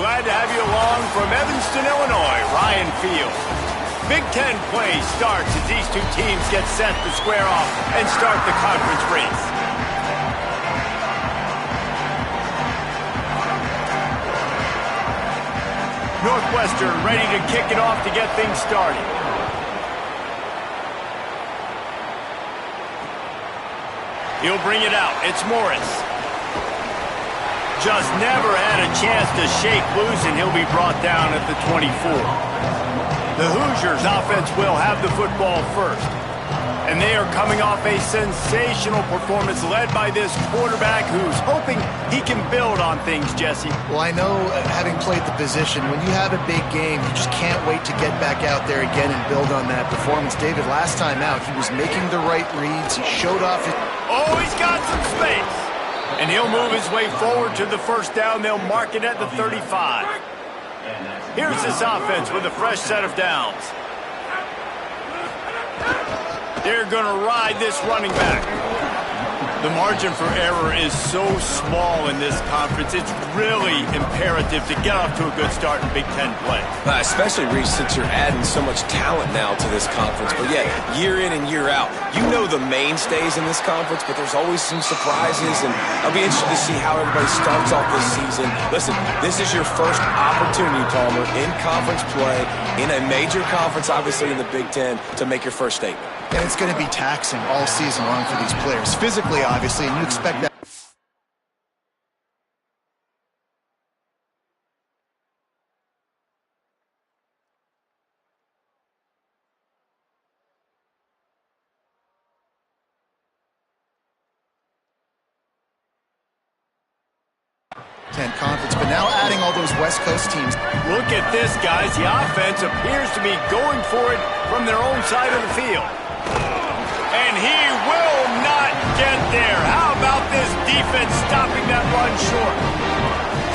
glad to have you along from Evanston, Illinois, Ryan Field. Big Ten play starts as these two teams get set to square off and start the conference race. Northwestern ready to kick it off to get things started. He'll bring it out. It's Morris. Just never had a chance to shake loose, and he'll be brought down at the 24. The Hoosiers offense will have the football first. And they are coming off a sensational performance led by this quarterback who's hoping he can build on things, Jesse. Well, I know, having played the position, when you have a big game, you just can't wait to get back out there again and build on that performance. David, last time out, he was making the right reads. He showed off his... Oh, he's got some space. And he'll move his way forward to the first down. They'll mark it at the 35. Here's this offense with a fresh set of downs. They're going to ride this running back. The margin for error is so small in this conference. It's really imperative to get off to a good start in Big Ten play. Especially, Reese, since you're adding so much talent now to this conference. But yeah, year in and year out, you know the mainstays in this conference, but there's always some surprises, and I'll be interested to see how everybody starts off this season. Listen, this is your first opportunity, Palmer, in conference play, in a major conference, obviously in the Big Ten, to make your first statement. And it's going to be taxing all season long for these players. Physically, obviously, and you expect that. 10 conference, but now adding all those West Coast teams. Look at this, guys. The offense appears to be going for it from their own side of the field. And he will not get there. How about this defense stopping that run short?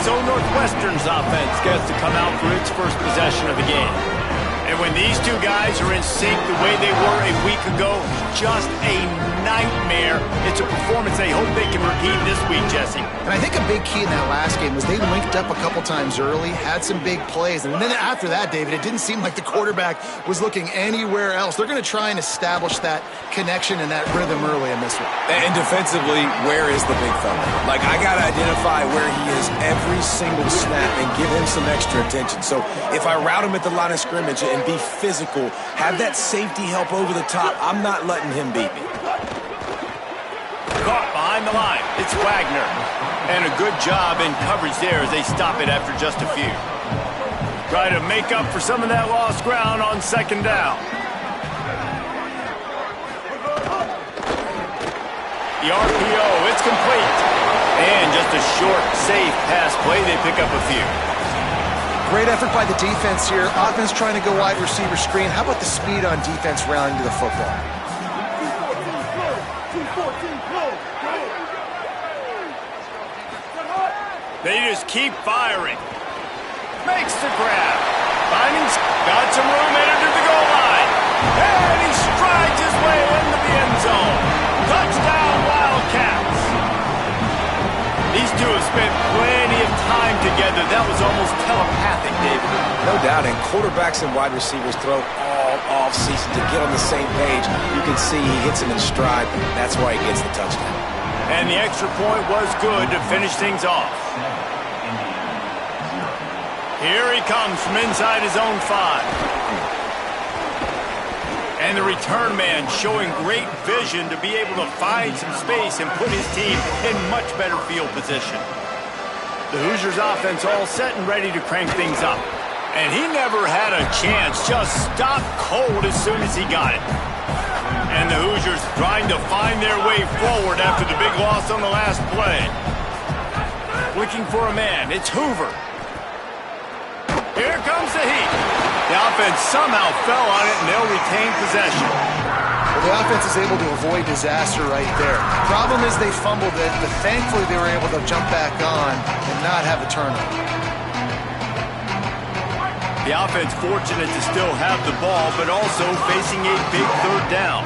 So Northwestern's offense gets to come out for its first possession of the game. And when these two guys are in sync the way they were a week ago, just a nightmare. It's a performance they hope they can repeat this week, Jesse. And I think a big key in that last game was they linked up a couple times early, had some big plays, and then after that, David, it didn't seem like the quarterback was looking anywhere else. They're going to try and establish that connection and that rhythm early in this one. And defensively, where is the big fella? Like, I got to identify where he is every single snap and give him some extra attention. So if I route him at the line of scrimmage and be physical, have that safety help over the top, I'm not letting him beat me. Caught behind the line. It's Wagner. And a good job in coverage there as they stop it after just a few. Try to make up for some of that lost ground on second down. The RPO, it's complete. And just a short, safe pass play. They pick up a few. Great effort by the defense here. Offense trying to go wide receiver screen. How about the speed on defense rounding to the football? They just keep firing. Makes the grab. Finding, got some room headed to the goal line. And he strides his way into the end zone. Touchdown, Wildcats. These two have spent plenty of time together. That was almost telepathic, David. No doubt, and quarterbacks and wide receivers throw all off-season to get on the same page. You can see he hits him in stride. That's why he gets the touchdown. And the extra point was good to finish things off. Here he comes from inside his own 5. And the return man showing great vision to be able to find some space and put his team in much better field position. The Hoosiers offense all set and ready to crank things up. And he never had a chance, just stopped cold as soon as he got it. And the Hoosiers trying to find their way forward after the big loss on the last play. Looking for a man, it's Hoover. Here comes the heat. The offense somehow fell on it, and they'll retain possession. Well, the offense is able to avoid disaster right there. Problem is they fumbled it, but thankfully they were able to jump back on and not have a turnover. The offense fortunate to still have the ball, but also facing a big third down.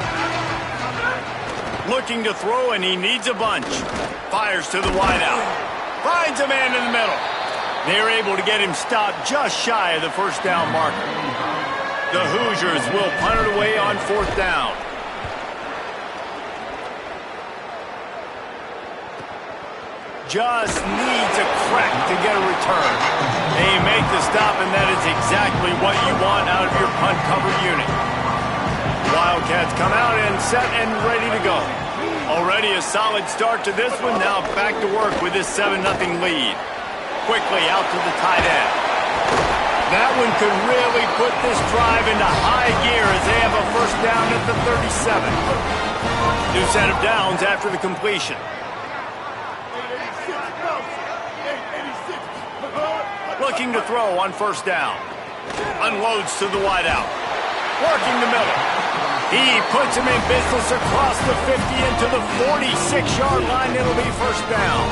Looking to throw, and he needs a bunch. Fires to the wideout. Finds a man in the middle. They're able to get him stopped just shy of the first down marker. The Hoosiers will punt it away on 4th down. Just needs a crack to get a return. They make the stop, and that is exactly what you want out of your punt cover unit. Wildcats come out and set and ready to go. Already a solid start to this one. Now back to work with this 7-0 lead. Quickly out to the tight end. That one could really put this drive into high gear as they have a first down at the 37. New set of downs after the completion. Looking to throw on first down. Unloads to the wideout. Working the middle. He puts him in business across the 50 into the 46-yard line. It'll be first down.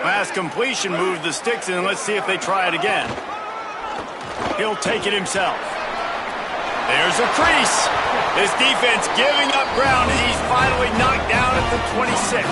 Pass completion moved the sticks in. Let's see if they try it again. He'll take it himself. There's a crease. This defense giving up ground as he's finally knocked down at the 26.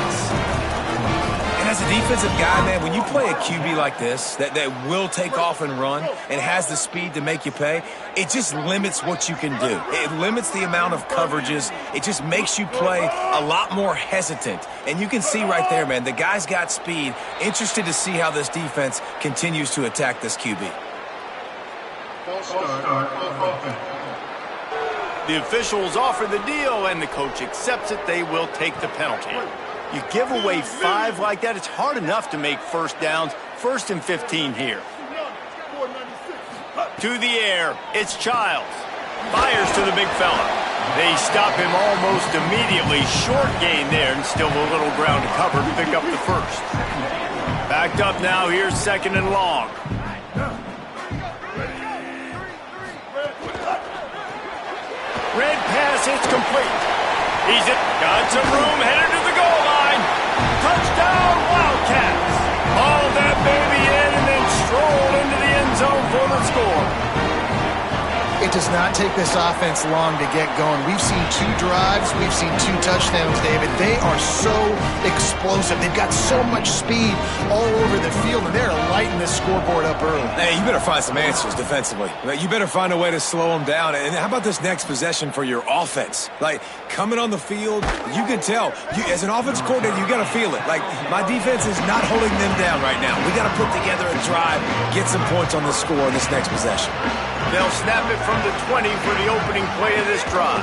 And as a defensive guy, man, when you play a QB like this that will take off and run and has the speed to make you pay, it just limits what you can do. It limits the amount of coverages. It just makes you play a lot more hesitant. And you can see right there, man, the guy's got speed. Interested to see how this defense continues to attack this QB. The officials offer the deal, and the coach accepts it. They will take the penalty. You give away 5 like that, it's hard enough to make first downs. 1st and 15 here. To the air, it's Childs. Fires to the big fella. They stop him almost immediately. Short gain there, and still a little ground to cover to pick up the first. Backed up now, here's 2nd and long. Red pass, it's complete. He's got some room, headed to the goal line. Touchdown, Wildcats. Hauled that baby in and then strolled into the end zone for the score. It does not take this offense long to get going. We've seen 2 drives. We've seen 2 touchdowns, David. They are so explosive. They've got so much speed all over the field, and they're lighting this scoreboard up early. Hey, you better find some answers defensively. You better find a way to slow them down. And how about this next possession for your offense? Like, coming on the field, you can tell. As an offensive coordinator, you got to feel it. Like, my defense is not holding them down right now. We got to put together a drive, get some points on the score in this next possession. They'll snap it from the 20 for the opening play of this drive.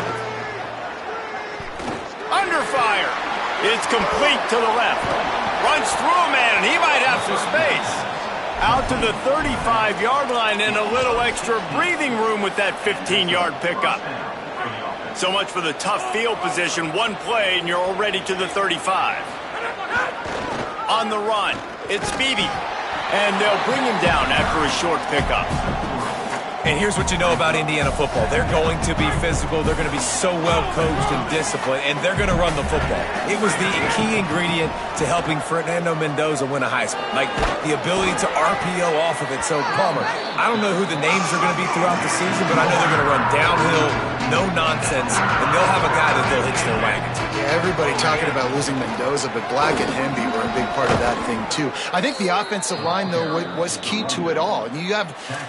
Under fire. It's complete to the left. Runs through a man, and he might have some space. Out to the 35-yard line and a little extra breathing room with that 15-yard pickup. So much for the tough field position. One play, and you're already to the 35. On the run, it's Beebe. And they'll bring him down after a short pickup. And here's what you know about Indiana football. They're going to be physical. They're going to be so well coached and disciplined, and they're going to run the football. It was the key ingredient to helping Fernando Mendoza win a Heisman. Like, the ability to RPO off of it. So, Palmer, I don't know who the names are going to be throughout the season, but I know they're going to run downhill, no nonsense, and they'll have a guy that they'll hitch their wagon to. Yeah, everybody talking about losing Mendoza, but Black and Hemby were a big part of that thing, too. I think the offensive line, though, was key to it all.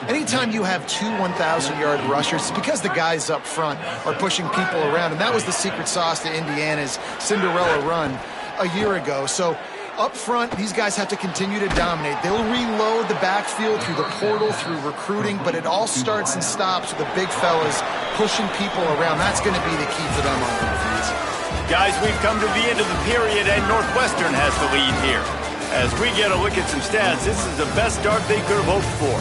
Anytime you have 2 1,000-yard rushers, it's because the guys up front are pushing people around, and that was the secret sauce to Indiana's Cinderella run a year ago. So up front, these guys have to continue to dominate. They'll reload the backfield through the portal, through recruiting, but it all starts and stops with the big fellas pushing people around. That's going to be the key for them on offense. Guys, we've come to the end of the period, and Northwestern has the lead here. As we get a look at some stats, this is the best start they could have hoped for.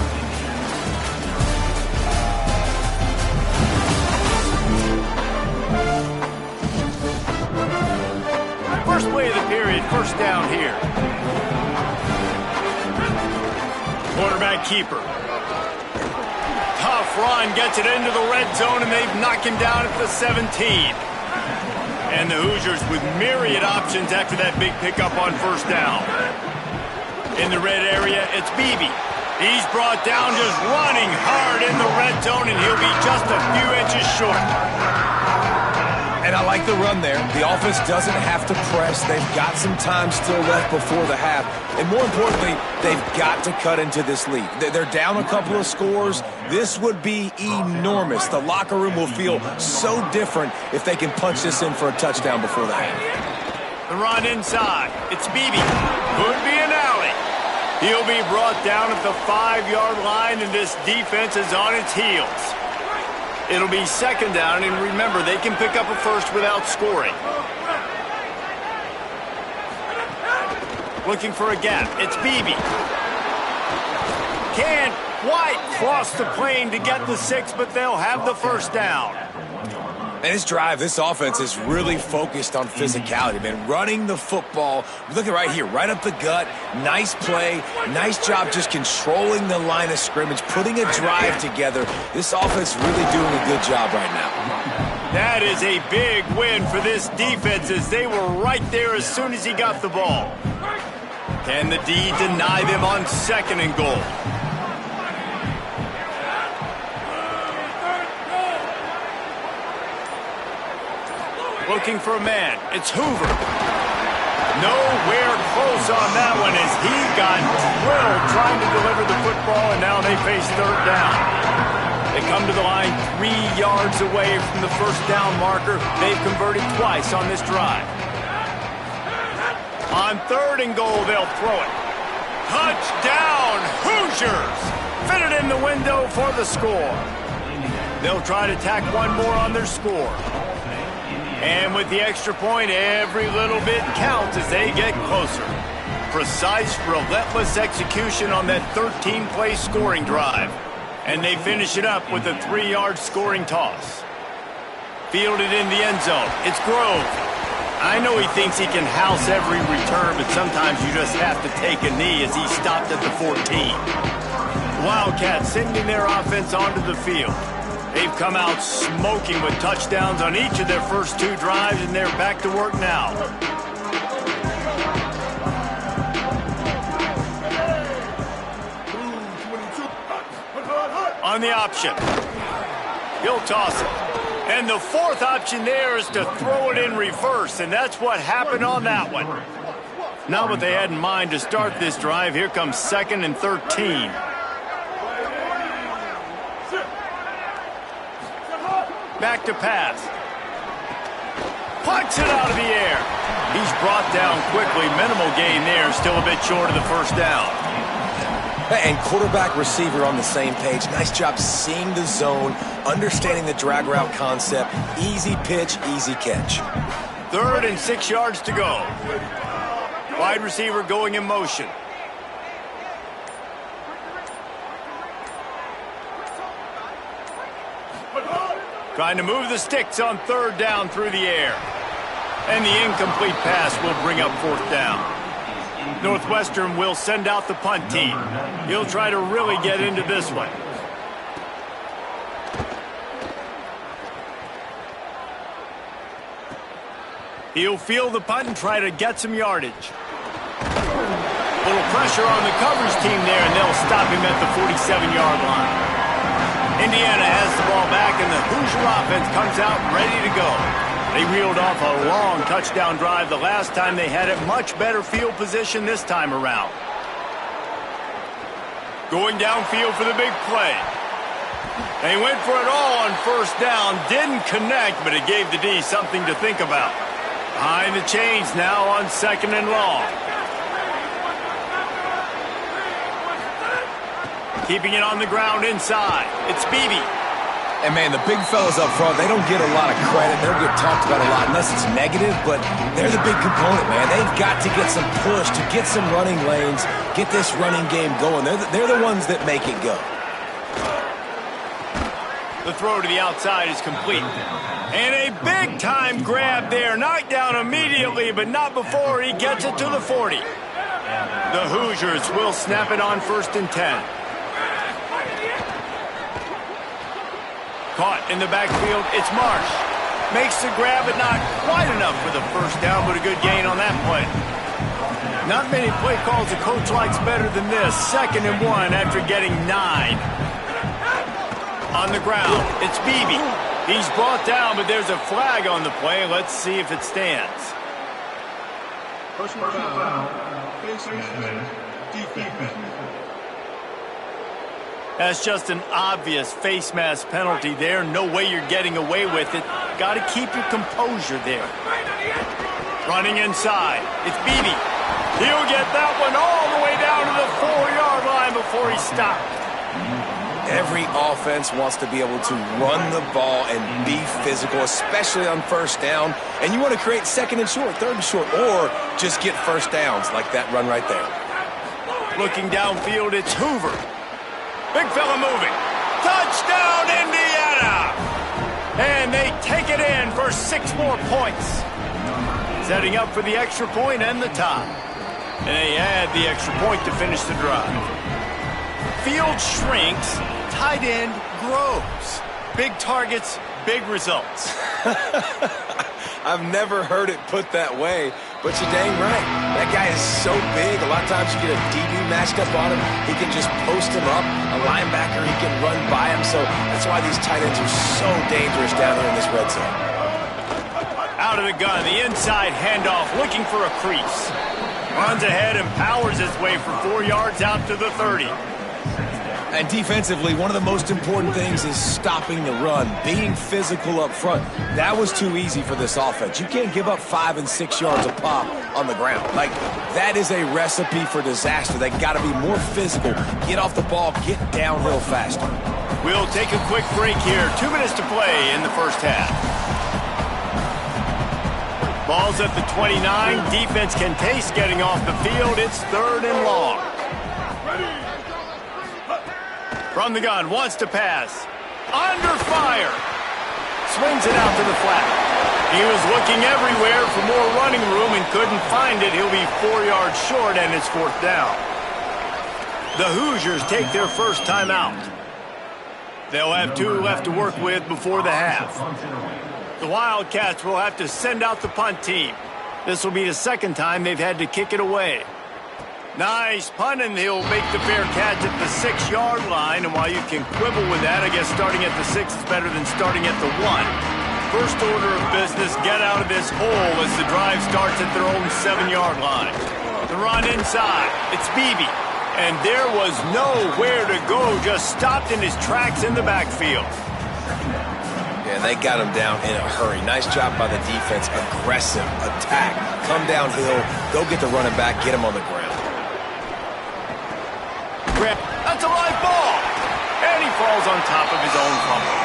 First play of the period, first down here. Quarterback keeper. Tough run, gets it into the red zone, and they've knocked him down at the 17. And the Hoosiers with myriad options after that big pickup on first down. In the red area, it's Beebe. He's brought down just running hard in the red zone, and he'll be just a few inches short. And I like the run there. The offense doesn't have to press. They've got some time still left before the half. And more importantly, they've got to cut into this lead. They're down a couple of scores. This would be enormous. The locker room will feel so different if they can punch this in for a touchdown before the half. The run inside. It's Beebe. Could be an alley. He'll be brought down at the 5-yard line, and this defense is on its heels. It'll be second down, and remember, they can pick up a first without scoring. Looking for a gap. It's Beebe. Can't quite cross the plane to get the 6, but they'll have the first down. And this drive, this offense is really focused on physicality, man. Running the football. Look at right here, right up the gut. Nice play. Nice job just controlling the line of scrimmage, putting a drive together. This offense really doing a good job right now. That is a big win for this defense as they were right there as soon as he got the ball. Can the D deny them on second and goal? Looking for a man. It's Hoover. Nowhere close on that one as he got drilled trying to deliver the football, and now they face third down. They come to the line 3 yards away from the first down marker. They've converted twice on this drive. On third and goal, they'll throw it. Touchdown, Hoosiers! Fit it in the window for the score. They'll try to tack one more on their score. And with the extra point, every little bit counts as they get closer. Precise, relentless execution on that 13-play scoring drive. And they finish it up with a 3-yard scoring toss. Fielded in the end zone. It's Grove. I know he thinks he can house every return, but sometimes you just have to take a knee as he stopped at the 14. Wildcats sending their offense onto the field. They've come out smoking with touchdowns on each of their first 2 drives, and they're back to work now. On the option. He'll toss it. And the fourth option there is to throw it in reverse, and that's what happened on that one. Not what they had in mind to start this drive. Here comes 2nd and 13. Back to pass. Puts it out of the air. He's brought down quickly. Minimal gain there. Still a bit short of the first down. And quarterback receiver on the same page. Nice job seeing the zone, understanding the drag route concept. Easy pitch, easy catch. 3rd and 6 yards to go. Wide receiver going in motion. Trying to move the sticks on 3rd down through the air. And the incomplete pass will bring up 4th down. Northwestern will send out the punt team. He'll try to really get into this one. He'll field the punt and try to get some yardage. Little pressure on the coverage team there, and they'll stop him at the 47-yard line. Indiana has the ball back, and the Hoosier offense comes out ready to go. They reeled off a long touchdown drive the last time they had it. Much better field position this time around. Going downfield for the big play. They went for it all on first down. Didn't connect, but it gave the D something to think about. Behind the chains now on 2nd and long. Keeping it on the ground inside. It's Beebe. And, man, the big fellas up front, they don't get a lot of credit. They don't get talked about a lot unless it's negative, but they're the big component, man. They've got to get some push, to get some running lanes, get this running game going. They're the ones that make it go. The throw to the outside is complete. And a big-time grab there. Knocked down immediately, but not before he gets it to the 40. The Hoosiers will snap it on 1st and 10. Caught in the backfield, it's Marsh. Makes the grab, but not quite enough for the first down, but a good gain on that play. Not many play calls a coach likes better than this. 2nd and 1 after getting 9. On the ground, it's Beebe. He's brought down, but there's a flag on the play. Let's see if it stands. Personal foul, face mask, defense. That's just an obvious face mask penalty there. No way you're getting away with it. Got to keep your composure there. Running inside. It's Beebe. He'll get that one all the way down to the 4-yard line before he stopped. Every offense wants to be able to run the ball and be physical, especially on first down. And you want to create second and short, third and short, or just get first downs like that run right there. Looking downfield, it's Hoover. Big fella moving. Touchdown, Indiana! And they take it in for 6 more points. Setting up for the extra point and the tie. And they add the extra point to finish the drive. Field shrinks, tight end grows. Big targets, big results. I've never heard it put that way, but you're dang right. That guy is so big. A lot of times you get a DB matched up on him. He can just post him up. A linebacker, he can run by him. So that's why these tight ends are so dangerous down here in this red zone. Out of the gun, the inside handoff, looking for a crease. Runs ahead and powers his way for 4 yards out to the 30. And defensively, one of the most important things is stopping the run, being physical up front. That was too easy for this offense. You can't give up 5 and 6 yards a pop on the ground. Like, that is a recipe for disaster. They got to be more physical, get off the ball, get downhill faster. We'll take a quick break here. 2 minutes to play in the first half. Ball's at the 29. Defense can taste getting off the field. It's 3rd and long. From the gun, wants to pass. Under fire. Swings it out to the flat. He was looking everywhere for more running room and couldn't find it. He'll be 4 yards short, and it's 4th down. The Hoosiers take their first timeout. They'll have 2 left to work with before the half. The Wildcats will have to send out the punt team. This will be the 2nd time they've had to kick it away. Nice punt, and he'll make the fair catch at the 6-yard line. And while you can quibble with that, I guess starting at the 6 is better than starting at the 1. First order of business, get out of this hole as the drive starts at their own 7-yard line. The run inside, it's Beebe. And there was nowhere to go, just stopped in his tracks in the backfield. Yeah, they got him down in a hurry. Nice job by the defense. Aggressive attack. Come downhill, go get the running back, get him on the ground. That's a live ball. And he falls on top of his own fumble.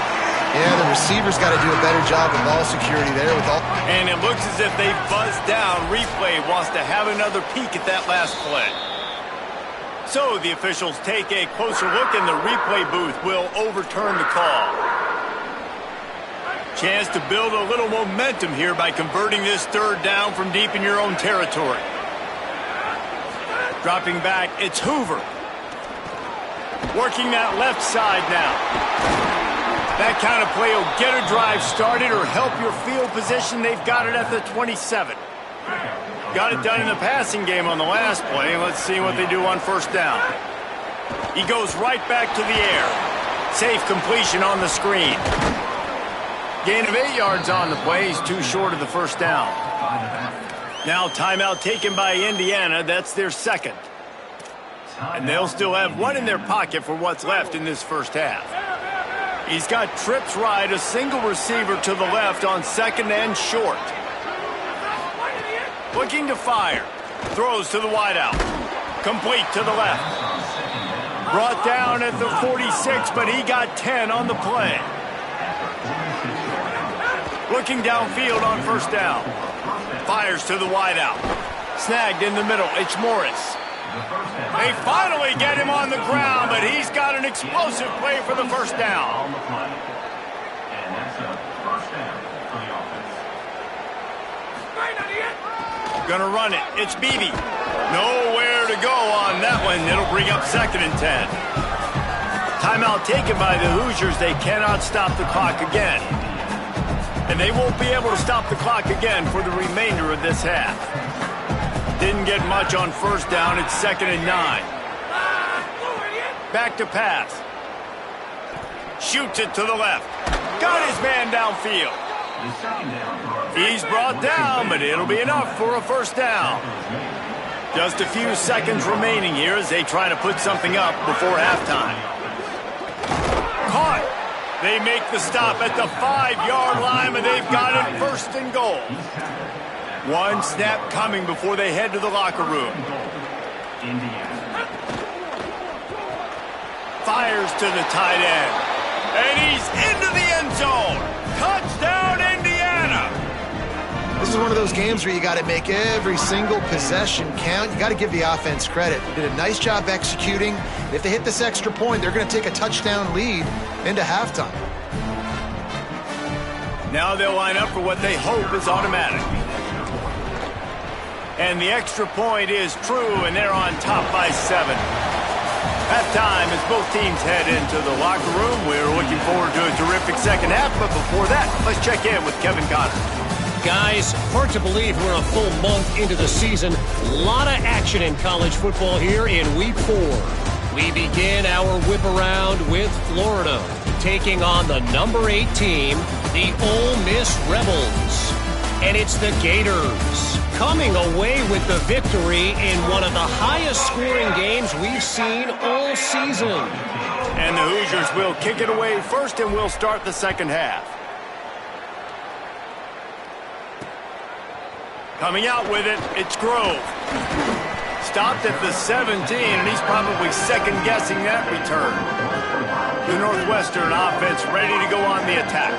Yeah, the receiver's got to do a better job of ball security there with all. And it looks as if they buzzed down. Replay wants to have another peek at that last play. So the officials take a closer look, and the replay booth will overturn the call. Chance to build a little momentum here by converting this 3rd down from deep in your own territory. Dropping back, it's Hoover. Working that left side now. That kind of play will get a drive started or help your field position. They've got it at the 27. Got it done in the passing game on the last play. Let's see what they do on 1st down. He goes right back to the air. Safe completion on the screen. Gain of 8 yards on the play. He's too short of the 1st down. Now timeout taken by Indiana. That's their 2nd. And they'll still have 1 in their pocket for what's left in this first half. He's got trips right, a single receiver to the left on 2nd and short. Looking to fire. Throws to the wideout. Complete to the left. Brought down at the 46, but he got 10 on the play. Looking downfield on 1st down. Fires to the wideout. Snagged in the middle. It's Morris. They finally get him on the ground, but he's got an explosive play for the 1st down. Gonna run it. It's Beebe. Nowhere to go on that one. It'll bring up 2nd and 10. Timeout taken by the Hoosiers. They cannot stop the clock again. And they won't be able to stop the clock again for the remainder of this half. Didn't get much on 1st down. It's 2nd and 9. Back to pass. Shoots it to the left. got his man downfield. He's brought down, but it'll be enough for a first down. Just a few seconds remaining here as they try to put something up before halftime. Caught. They make the stop at the 5-yard line, and they've got it first and goal. One snap coming before they head to the locker room. Fires to the tight end. And he's into the end zone. Touchdown, Indiana. This is one of those games where you got to make every single possession count. You got to give the offense credit. They did a nice job executing. If they hit this extra point, they're going to take a touchdown lead into halftime. Now they'll line up for what they hope is automatic. And the extra point is true, and they're on top by 7. Halftime as both teams head into the locker room. We're looking forward to a terrific second half, but before that, let's check in with Kevin Connor. Guys, hard to believe we're a full month into the season. A lot of action in college football here in Week 4. We begin our whip around with Florida, taking on the number 8 team, the Ole Miss Rebels. And it's the Gators coming away with the victory in one of the highest scoring games we've seen all season. And the Hoosiers will kick it away first, and we'll start the second half. Coming out with it, it's Grove. Stopped at the 17, and he's probably second-guessing that return. The Northwestern offense ready to go on the attack.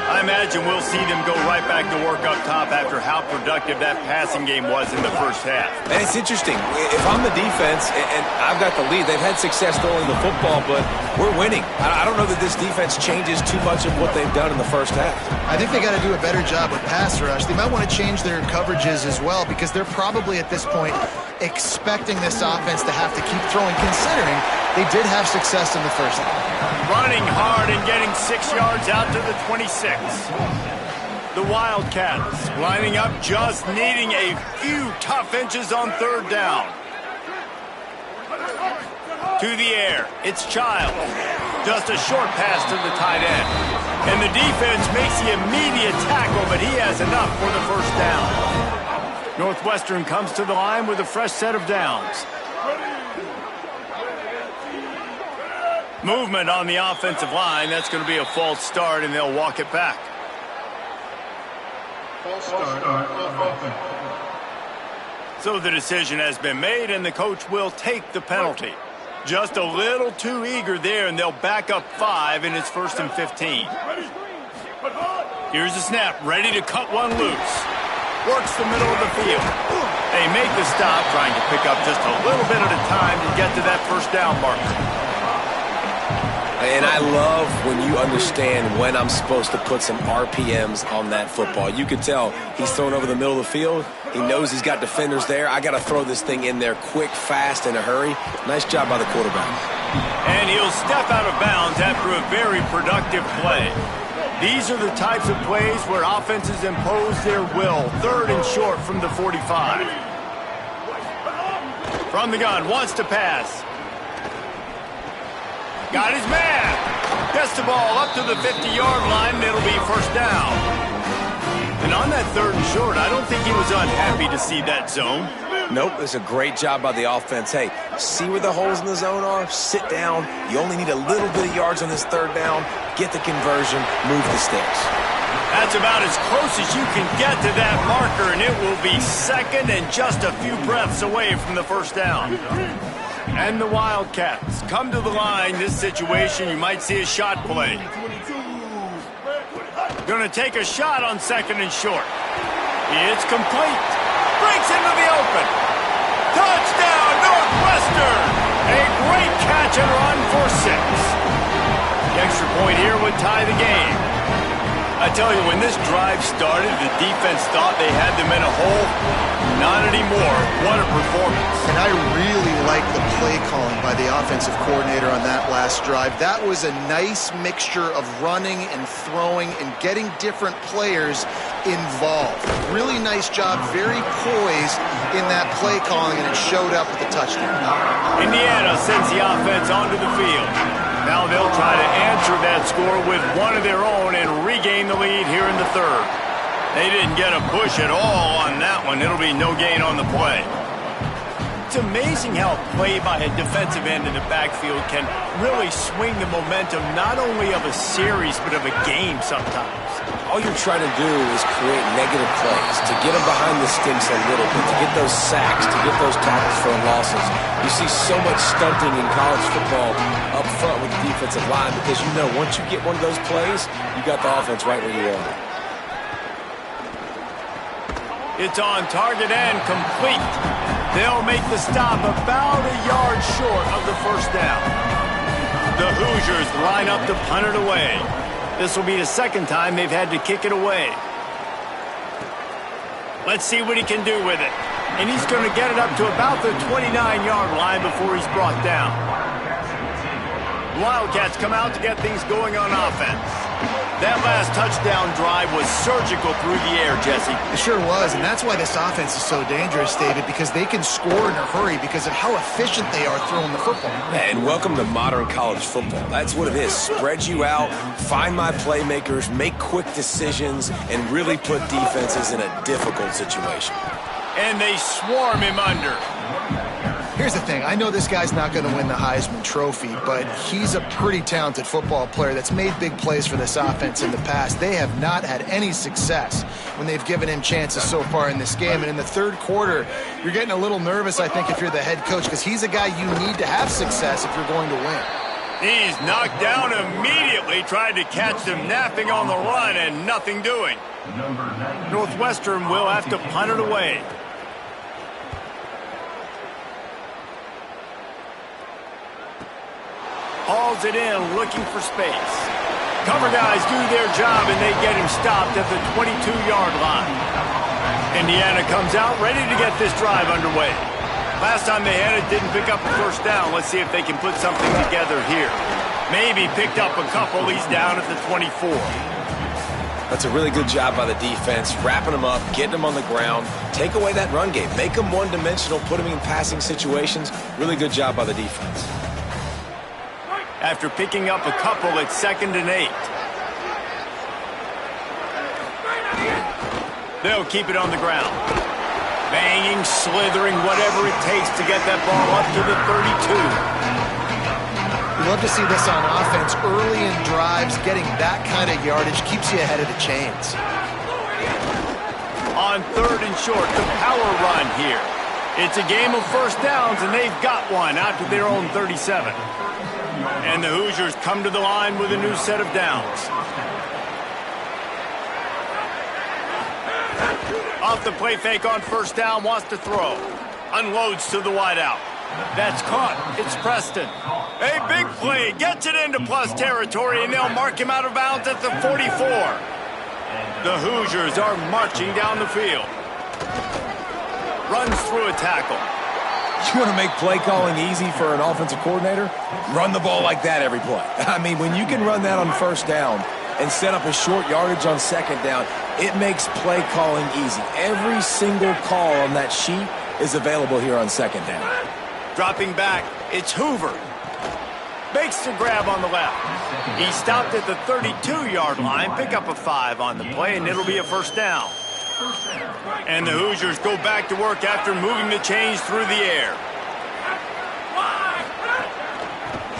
I imagine we'll see them go right back to work up top after how productive that passing game was in the first half. And it's interesting. If I'm the defense and I've got the lead, they've had success throwing the football, but we're winning. I don't know that this defense changes too much of what they've done in the first half. I think they got to do a better job with pass rush. They might want to change their coverages as well, because they're probably at this point expecting this offense to have to keep throwing, considering they did have success in the first half. Running hard and getting 6 yards out to the 26. The Wildcats lining up, just needing a few tough inches on third down. To the air, it's Child. Just a short pass to the tight end. And the defense makes the immediate tackle, but he has enough for the first down. Northwestern comes to the line with a fresh set of downs. Movement on the offensive line. That's going to be a false start, and they'll walk it back. False start. So the decision has been made, and the coach will take the penalty. Just a little too eager there, and they'll back up 5, and it's 1st and 15. Here's the snap, ready to cut one loose. Works the middle of the field. They make the stop, trying to pick up just a little bit at a time to get to that first down marker. And I love when you understand when I'm supposed to put some RPMs on that football. You can tell he's throwing over the middle of the field. He knows he's got defenders there. I got to throw this thing in there quick, fast, in a hurry. Nice job by the quarterback. And he'll step out of bounds after a very productive play. These are the types of plays where offenses impose their will. 3rd and short from the 45. From the gun, wants to pass. Got his man. Gets the ball up to the 50-yard line, and it'll be first down. And on that 3rd and short, I don't think he was unhappy to see that zone. Nope, it's a great job by the offense. Hey, see where the holes in the zone are? Sit down. You only need a little bit of yards on this 3rd down. Get the conversion. Move the sticks. That's about as close as you can get to that marker, and it will be 2nd and just a few breaths away from the first down. And the Wildcats come to the line. This situation, you might see a shot play. Going to take a shot on 2nd and short. It's complete. Breaks into the open. Touchdown, Northwestern! A great catch and run for 6. The extra point here would tie the game. I tell you, when this drive started, the defense thought they had them in a hole. Not anymore. What a performance. And I really like the play calling by the offensive coordinator on that last drive. That was a nice mixture of running and throwing and getting different players involved. Really nice job, very poised in that play calling, and it showed up with the touchdown. Indiana sends the offense onto the field. Now they'll try to answer that score with one of their own and regain the lead here in the third. They didn't get a push at all on that one. It'll be no gain on the play. It's amazing how play by a defensive end in the backfield can really swing the momentum not only of a series but of a game sometimes. All you're trying to do is create negative plays, to get them behind the sticks a little bit, to get those sacks, to get those tackles for losses. You see so much stunting in college football up front with the defensive line because you know once you get one of those plays, you got the offense right where you want it. It's on target and complete. They'll make the stop about a yard short of the first down. The Hoosiers line up to punt it away. This will be the second time they've had to kick it away. Let's see what he can do with it. And he's going to get it up to about the 29-yard line before he's brought down. Wildcats come out to get things going on offense. That last touchdown drive was surgical through the air, Jesse. It sure was, and that's why this offense is so dangerous, David, because they can score in a hurry because of how efficient they are throwing the football. And welcome to modern college football. That's what it is. Spread you out, find my playmakers, make quick decisions, and really put defenses in a difficult situation. And they swarm him under. Here's the thing. I know this guy's not going to win the Heisman Trophy, but he's a pretty talented football player that's made big plays for this offense in the past. They have not had any success when they've given him chances so far in this game. And in the third quarter, you're getting a little nervous, I think, if you're the head coach, because he's a guy you need to have success if you're going to win. He's knocked down immediately, tried to catch them napping on the run and nothing doing. Northwestern will have to punt it away. Hauls it in, looking for space. Cover guys do their job, and they get him stopped at the 22-yard line. Indiana comes out ready to get this drive underway. Last time they had it, didn't pick up a first down. Let's see if they can put something together here. Maybe picked up a couple. He's down at the 24. That's a really good job by the defense, wrapping them up, getting them on the ground. Take away that run game. Make them one-dimensional, put them in passing situations. Really good job by the defense. After picking up a couple, it's 2nd and 8. They'll keep it on the ground. Banging, slithering, whatever it takes to get that ball up to the 32. We love to see this on offense. Early in drives, getting that kind of yardage keeps you ahead of the chains. On 3rd and short, the power run here. It's a game of first downs, and they've got one out to their own 37. And the Hoosiers come to the line with a new set of downs. Off the play fake on first down, wants to throw. Unloads to the wideout. That's caught. It's Preston. A big play. Gets it into plus territory, and they'll mark him out of bounds at the 44. The Hoosiers are marching down the field. Runs through a tackle. You want to make play calling easy for an offensive coordinator? Run the ball like that every play. I mean, when you can run that on first down and set up a short yardage on second down, it makes play calling easy. Every single call on that sheet is available here on second down. Dropping back, it's Hoover. Makes the grab on the left. He stopped at the 32-yard line. Pick up a 5 on the play, and it'll be a first down. And the Hoosiers go back to work after moving the chains through the air.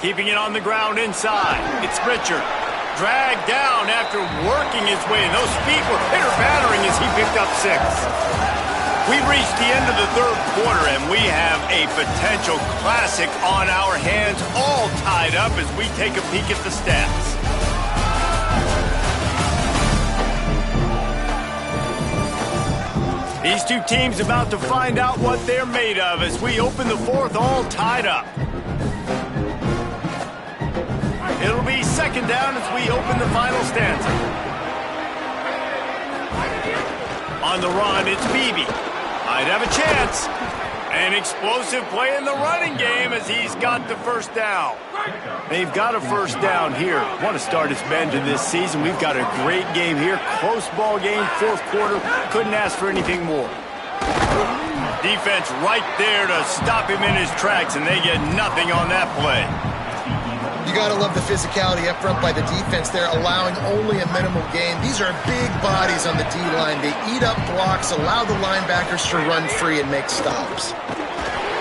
Keeping it on the ground inside. It's Richard. Dragged down after working his way. And those feet were pitter-pattering as he picked up 6. We've reached the end of the third quarter, and we have a potential classic on our hands, all tied up as we take a peek at the stats. These two teams about to find out what they're made of as we open the fourth, all tied up. It'll be second down as we open the final stanza. On the run, it's Beebe. Might have a chance. An explosive play in the running game as he's got the first down. They've got a first down here. Want to start his bend to this season. We've got a great game here. Close ball game, fourth quarter. Couldn't ask for anything more. Defense right there to stop him in his tracks, and they get nothing on that play. You got to love the physicality up front by the defense there, allowing only a minimal gain. These are big bodies on the D-line. They eat up blocks, allow the linebackers to run free and make stops.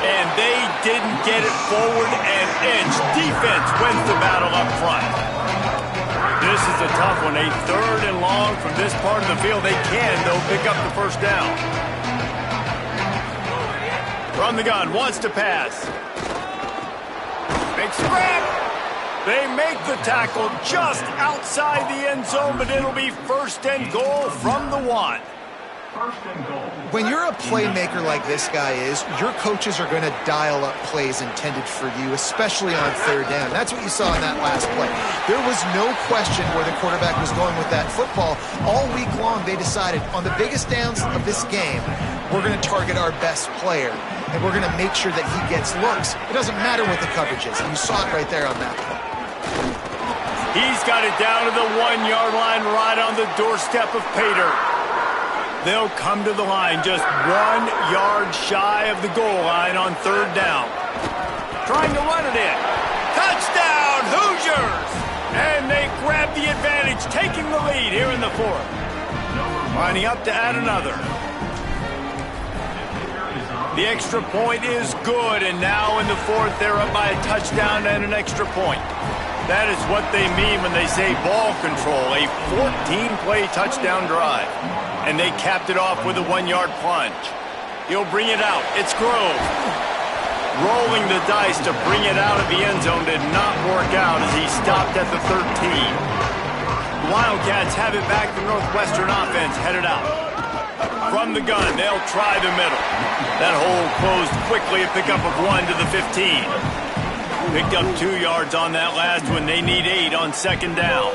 And they didn't get it forward an inch. Defense wins the battle up front. This is a tough one. A 3rd and long from this part of the field. They can, though, pick up the first down. From the gun, wants to pass. Big scrap. They make the tackle just outside the end zone, but it'll be 1st and goal from the 1. When you're a playmaker like this guy is, your coaches are going to dial up plays intended for you, especially on 3rd down. That's what you saw in that last play. There was no question where the quarterback was going with that football. All week long, they decided on the biggest downs of this game, we're going to target our best player, and we're going to make sure that he gets looks. It doesn't matter what the coverage is, and you saw it right there on that play. He's got it down to the 1-yard line right on the doorstep of Pater. They'll come to the line just 1 yard shy of the goal line on 3rd down. Trying to run it in. Touchdown, Hoosiers! And they grab the advantage, taking the lead here in the 4th. Lining up to add another. The extra point is good, and now in the 4th, they're up by a touchdown and an extra point. That is what they mean when they say ball control, a 14-play touchdown drive. And they capped it off with a 1-yard plunge. He'll bring it out. It's Grove. Rolling the dice to bring it out of the end zone did not work out as he stopped at the 13. The Wildcats have it back. The Northwestern offense headed out. From the gun, they'll try the middle. That hole closed quickly, a pickup of 1 to the 15. Picked up 2 yards on that last one. They need 8 on 2nd down.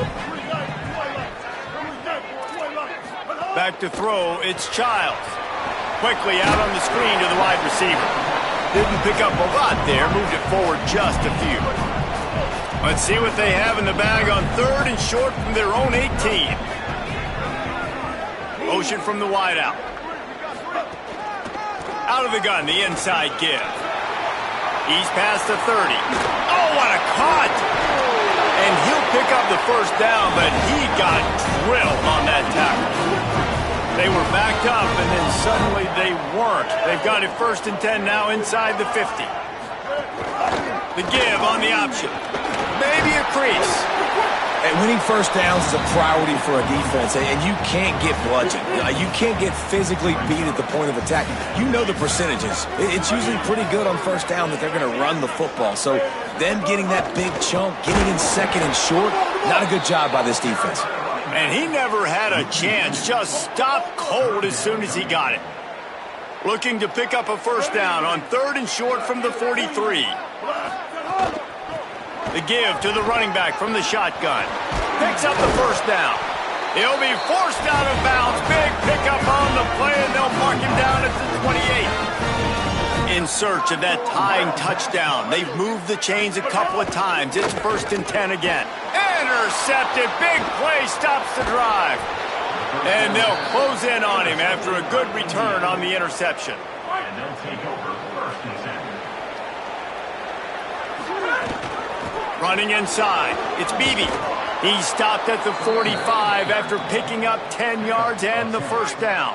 Back to throw, it's Childs. Quickly out on the screen to the wide receiver. Didn't pick up a lot there, moved it forward just a few. Let's see what they have in the bag on 3rd and short from their own 18. Motion from the wideout. Out of the gun, the inside give. He's past the 30. Oh, what a cut! And he'll pick up the first down, but he got drilled on that tackle. They were backed up, and then suddenly they weren't. They've got it 1st and 10 now inside the 50. The give on the option. Maybe a crease. And winning first downs is a priority for a defense, and you can't get bludgeoned. You can't get physically beat at the point of attack. You know the percentages. It's usually pretty good on 1st down that they're going to run the football. So them getting that big chunk, getting in 2nd and short, not a good job by this defense. And he never had a chance, just stopped cold as soon as he got it. Looking to pick up a first down on 3rd and short from the 43. The give to the running back from the shotgun. Picks up the first down. He'll be forced out of bounds. Big pickup on the play, and they'll mark him down at the 28. In search of that tying touchdown. They've moved the chains a couple of times. It's 1st and 10 again. Intercepted. Big play stops the drive. And they'll close in on him after a good return on the interception. And they'll take over 1st and 10. Running inside. It's Beebe. He stopped at the 45 after picking up 10 yards and the first down.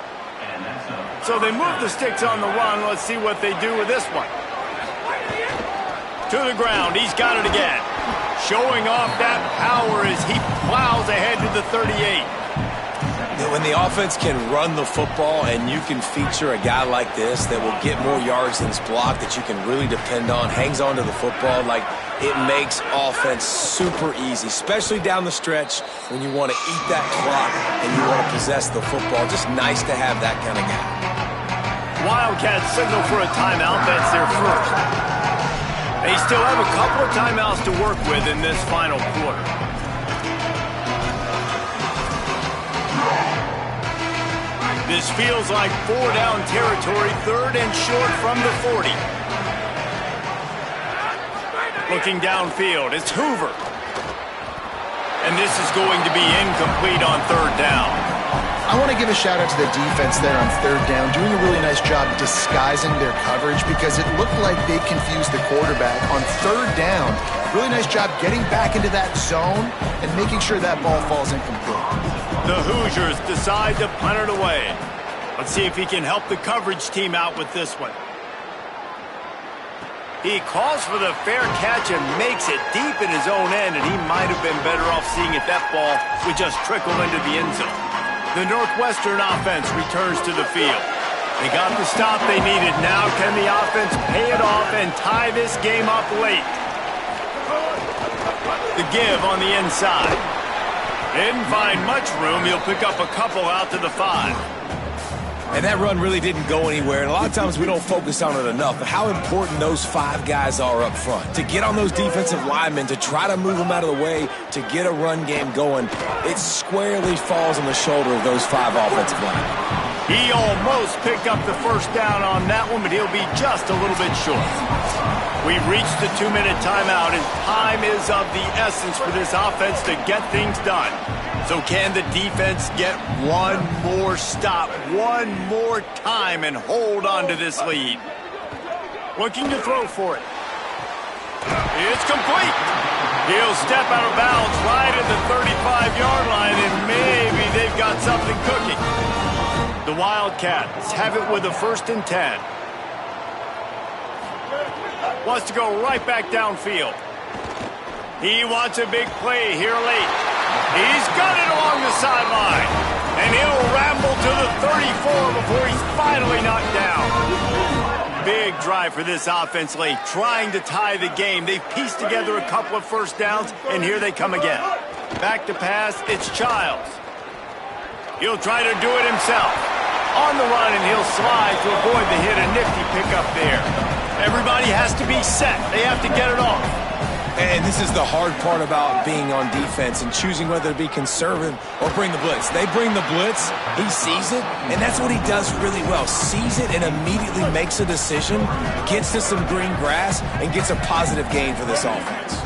So they move the sticks on the run. Let's see what they do with this one. To the ground. He's got it again. Showing off that power as he plows ahead to the 38. When the offense can run the football and you can feature a guy like this that will get more yards than his block that you can really depend on, hangs on to the football, like it makes offense super easy, especially down the stretch when you want to eat that clock and you want to possess the football. Just nice to have that kind of guy. Wildcats signal for a timeout. That's their first. They still have a couple of timeouts to work with in this final quarter. This feels like 4-down territory, 3rd and short from the 40. Looking downfield, it's Hoover. And this is going to be incomplete on 3rd down. I want to give a shout out to the defense there on third down, doing a really nice job disguising their coverage because it looked like they confused the quarterback on third down. Really nice job getting back into that zone and making sure that ball falls incomplete. The Hoosiers decide to punt it away. Let's see if he can help the coverage team out with this one. He calls for the fair catch and makes it deep in his own end, and he might have been better off seeing if that ball would just trickle into the end zone. The Northwestern offense returns to the field. They got the stop they needed. Now can the offense pay it off and tie this game up late? The give on the inside. Didn't find much room. He'll pick up a couple out to the 5. And that run really didn't go anywhere. And a lot of times we don't focus on it enough, but how important those 5 guys are up front. To get on those defensive linemen, to try to move them out of the way, to get a run game going, it squarely falls on the shoulder of those 5 offensive linemen. He almost picked up the first down on that one, but he'll be just a little bit short. We've reached the 2-minute timeout, and time is of the essence for this offense to get things done. So can the defense get one more stop, one more time, and hold on to this lead? Looking to throw for it. It's complete. He'll step out of bounds right at the 35-yard line, and maybe they've got something cooking. The Wildcats have it with a 1st and 10. Wants to go right back downfield. He wants a big play here late. He's got it along the sideline. And he'll ramble to the 34 before he's finally knocked down. Big drive for this offense late, trying to tie the game. They've pieced together a couple of first downs, and here they come again. Back to pass, it's Childs. He'll try to do it himself. On the run, and he'll slide to avoid the hit. A nifty pickup there. Everybody has to be set. They have to get it off. And this is the hard part about being on defense and choosing whether to be conservative or bring the blitz. They bring the blitz, he sees it, and that's what he does really well. Sees it and immediately makes a decision, gets to some green grass, and gets a positive gain for this offense.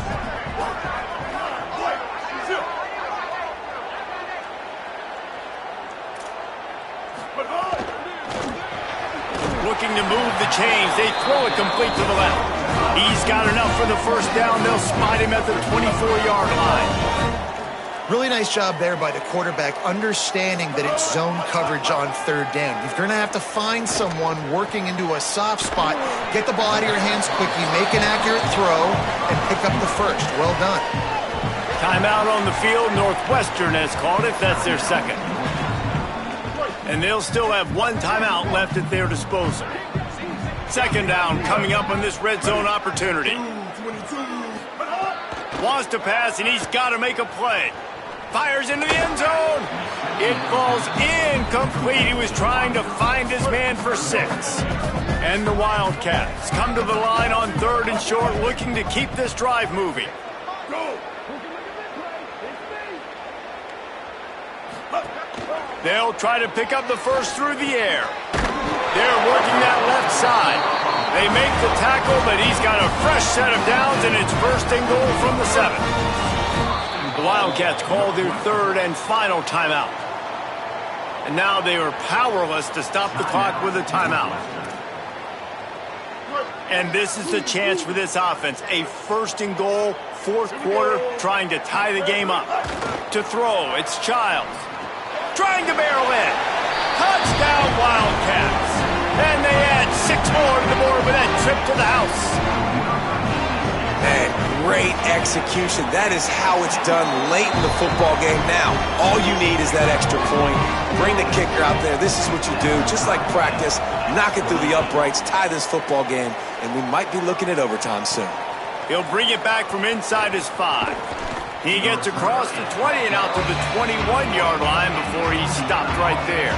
Looking to move the chains. They throw it complete to the left. He's got enough for the first down. They'll spot him at the 24-yard line. Really nice job there by the quarterback, understanding that it's zone coverage on third down. You're going to have to find someone working into a soft spot, get the ball out of your hands quickly, make an accurate throw, and pick up the first. Well done. Timeout on the field. Northwestern has called it. That's their second. And they'll still have one timeout left at their disposal. Second down coming up on this red zone opportunity. Wants to pass, and he's got to make a play. Fires into the end zone. It falls incomplete. He was trying to find his man for 6. And the Wildcats come to the line on 3rd and short, looking to keep this drive moving. They'll try to pick up the first through the air. They're working that left side. They make the tackle, but he's got a fresh set of downs, and it's 1st and goal from the 7. The Wildcats called their 3rd and final timeout. And now they are powerless to stop the clock with a timeout. And this is the chance for this offense. A 1st and goal, 4th quarter, trying to tie the game up. To throw, it's Childs. Trying to barrel in. Touchdown, Wildcats. And they add 6 more to the board with that trip to the house. Man, great execution. That is how it's done late in the football game now. All you need is that extra point. Bring the kicker out there. This is what you do. Just like practice, knock it through the uprights, tie this football game, and we might be looking at overtime soon. He'll bring it back from inside his 5. He gets across the 20 and out to the 21-yard line before he's stopped right there.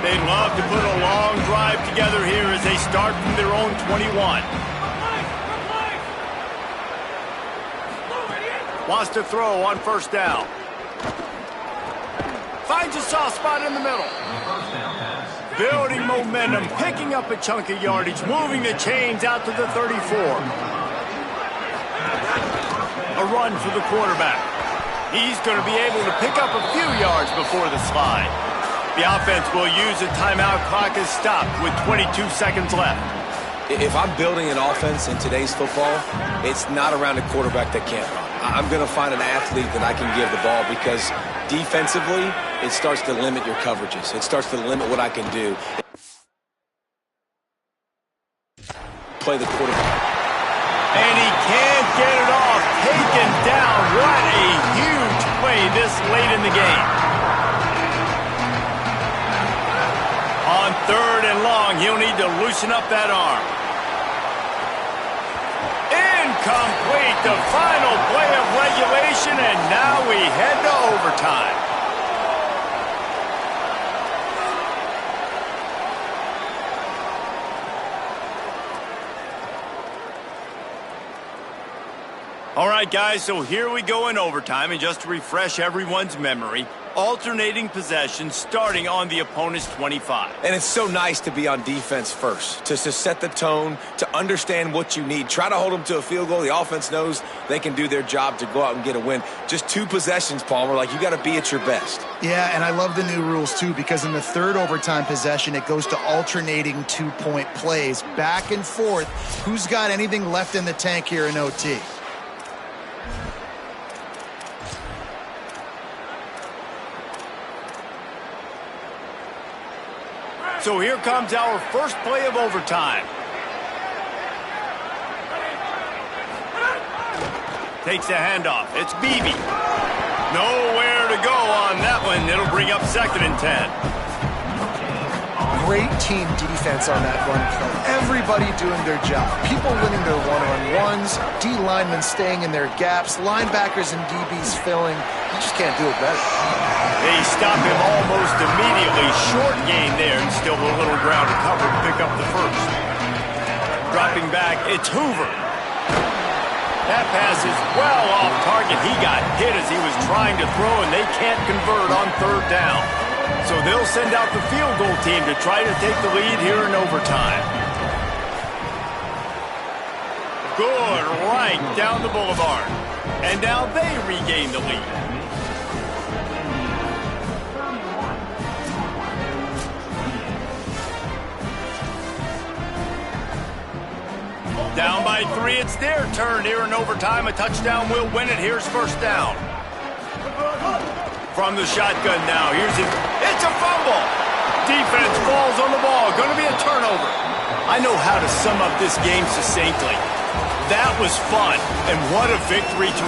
They'd love to put a long drive together here as they start from their own 21. Wants to throw on 1st down. Finds a soft spot in the middle. Building momentum, picking up a chunk of yardage, moving the chains out to the 34. A run for the quarterback. He's going to be able to pick up a few yards before the slide. The offense will use a timeout. Clock is stopped with 22 seconds left. If I'm building an offense in today's football, it's not around a quarterback that can't run. I'm going to find an athlete that I can give the ball because defensively, it starts to limit your coverages. It starts to limit what I can do. Play the quarterback. And he can't get it off. Taken down. What a huge play this late in the game. On 3rd and long, he'll need to loosen up that arm. Incomplete. The final play of regulation, and now we head to overtime. All right, guys, so here we go in overtime, and just to refresh everyone's memory, alternating possession starting on the opponent's 25. And it's so nice to be on defense first, to set the tone, to understand what you need. Try to hold them to a field goal. The offense knows they can do their job to go out and get a win. Just 2 possessions, Palmer, like you got to be at your best. Yeah, and I love the new rules, too, because in the 3rd overtime possession, it goes to alternating 2-point plays, back and forth. Who's got anything left in the tank here in OT? So here comes our first play of overtime. Takes a handoff. It's Beebe. Nowhere to go on that one. It'll bring up 2nd and 10. Great team defense on that run play. Everybody doing their job. People winning their one-on-ones, D linemen staying in their gaps, linebackers and DBs filling. You just can't do it better. They stop him almost immediately. Short gain there, and still a little ground to cover to pick up the first. Dropping back, it's Hoover. That pass is well off target. He got hit as he was trying to throw, and they can't convert on 3rd down. So they'll send out the field goal team to try to take the lead here in overtime. Good, right down the boulevard. And now they regain the lead. Down by 3, it's their turn here in overtime. A touchdown will win it. Here's 1st down. From the shotgun now, it's a fumble. Defense falls on the ball. Going to be a turnover. I know how to sum up this game succinctly. That was fun, and what a victory to